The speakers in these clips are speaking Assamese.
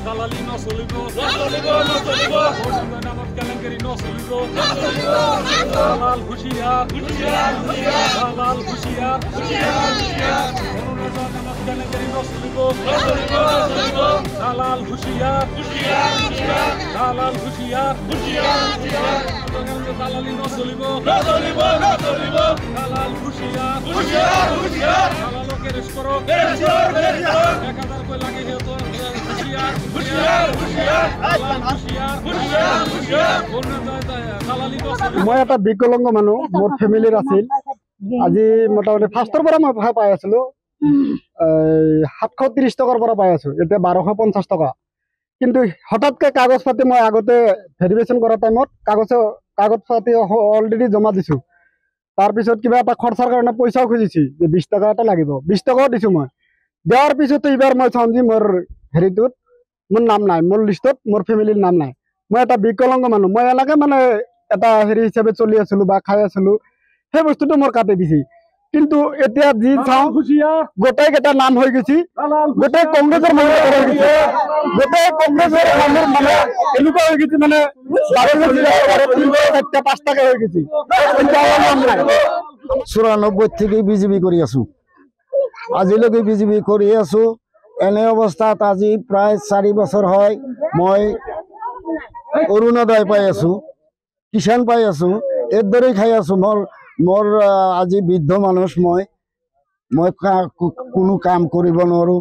দালালি নচলিব নামত কেলেংকাৰী নচলিব দালাল হুঁচিয়াৰ দালাল হুঁচিয়াৰ নামত কেলেংকাৰী নচলিব দালাল হুঁচিয়াৰ দালাল হুঁচিয়াৰ দালালি নচলিব দালাল হুঁচিয়াৰ দালালকে ৰেষ্ট কৰক 1000 কৈ লাগে সিহঁতৰ মই এটা বিকলাঙ্গ মানুহ মোৰ ফেমিলিৰ আছিল আজি মোটামুটি ফাৰ্ষ্টৰ পৰা মই পাই আছিলো 730 টকাৰ পৰা পাই আছো এতিয়া 1250 টকা কিন্তু হঠাৎকে কাগজ পাতি মই আগতে ভেৰিফিকেশ্যন কৰা টাইমত কাগজ পাতি অলৰেডি জমা দিছো তাৰপিছত কিবা এটা খৰচাৰ কাৰণে পইচাও খুজিছি যে 20 টকা এটা লাগিব 20 টকাও দিছো মই দেওয়ার পিছতে এবার মই চাম যে মোর হেৰিটোত মোৰ নাম নাই মোৰ লিষ্টত মোৰ ফেমিলিৰ নাম নাই মই এটা বিকলাঙ্গ মানুহ মই এলাকে মানে এটা হেৰি হিচাপে চলি আছিলো বা খাই আছিলো সেই বস্তুটো মোৰ কাটি দিছি কিন্তু এতিয়া যি চাওঁ গোটাই কেইটা নাম হৈ গৈছি গোটাই কংগ্ৰেছৰ মানুহ হৈ গৈছে গোটাই কংগ্ৰেছৰ মানুহ মানে এনেকুৱা হৈ গৈছে মানে 5টাকে হৈ গৈছে 94 থেকে বিজেপি কৰি আছো আজিলৈকে বিজেপি কৰি আছো এনে অৱস্থাত আজি প্ৰায় 4 বছৰ হয় মই অৰুণোদয় পাই আছো কিষাণ পাই আছো এদৰে খাই আছো মোৰ আজি বৃদ্ধ মানুহ মই কোনো কাম কৰিব নোৱাৰো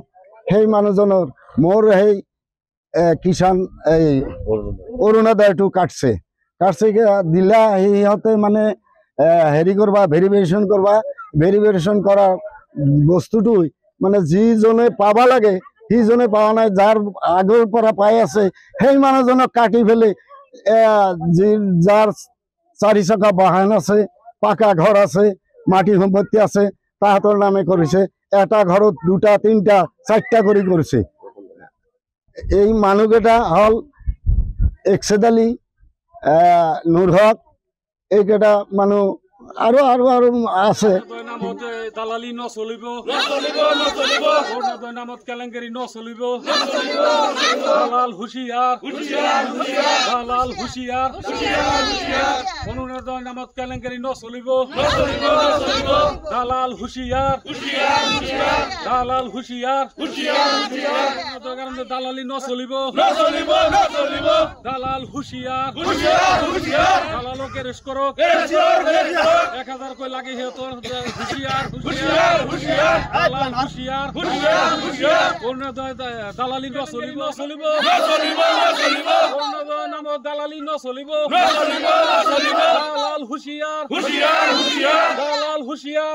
সেই মানুহজনৰ মোৰ সেই কিষাণ এই অৰুণোদয়টো কাটছে দিলা সিহঁতে মানে হেৰি কৰবা ভেৰিফিকেশ্যন কৰা বস্তুটো মানে যিজনে পাবা লাগে সিজনে পাওয়া নাই যাৰ আগৰ পৰা পাই আছে সেই মানুহজনক কাটি ফেলে যার 4 চকা বাহন আছে পাকা ঘর আছে মাটি সম্পত্তি আছে তাহাঁতৰ নামে কৰিছে এটা ঘৰত 2টা 3টা 4টা কৰি কৰিছে এই মানুহকেইটা হল একছেদ আলী নুৰ হক এইকেইটা মানুহ আৰু আছে দালালি নচলিব নামত কেলেংকাৰী নচলিব দালাল হুঁচিয়াৰ দালাল হুঁচিয়াৰ অনুনয় নামত কেলেংকাৰী নচলিব দালাল হুঁচিয়াৰ দালাল হুঁচিয়াৰ কাৰণে দালালি নচলিব দালাল হুঁচিয়াৰ দালালকে ৰেষ্ট কৰক 1000 কৈ লাগে সিহঁতৰ দালালি নচলিব নামত দালালি নচলিব দালাল হুঁচিয়াৰ দালাল হুঁচিয়াৰ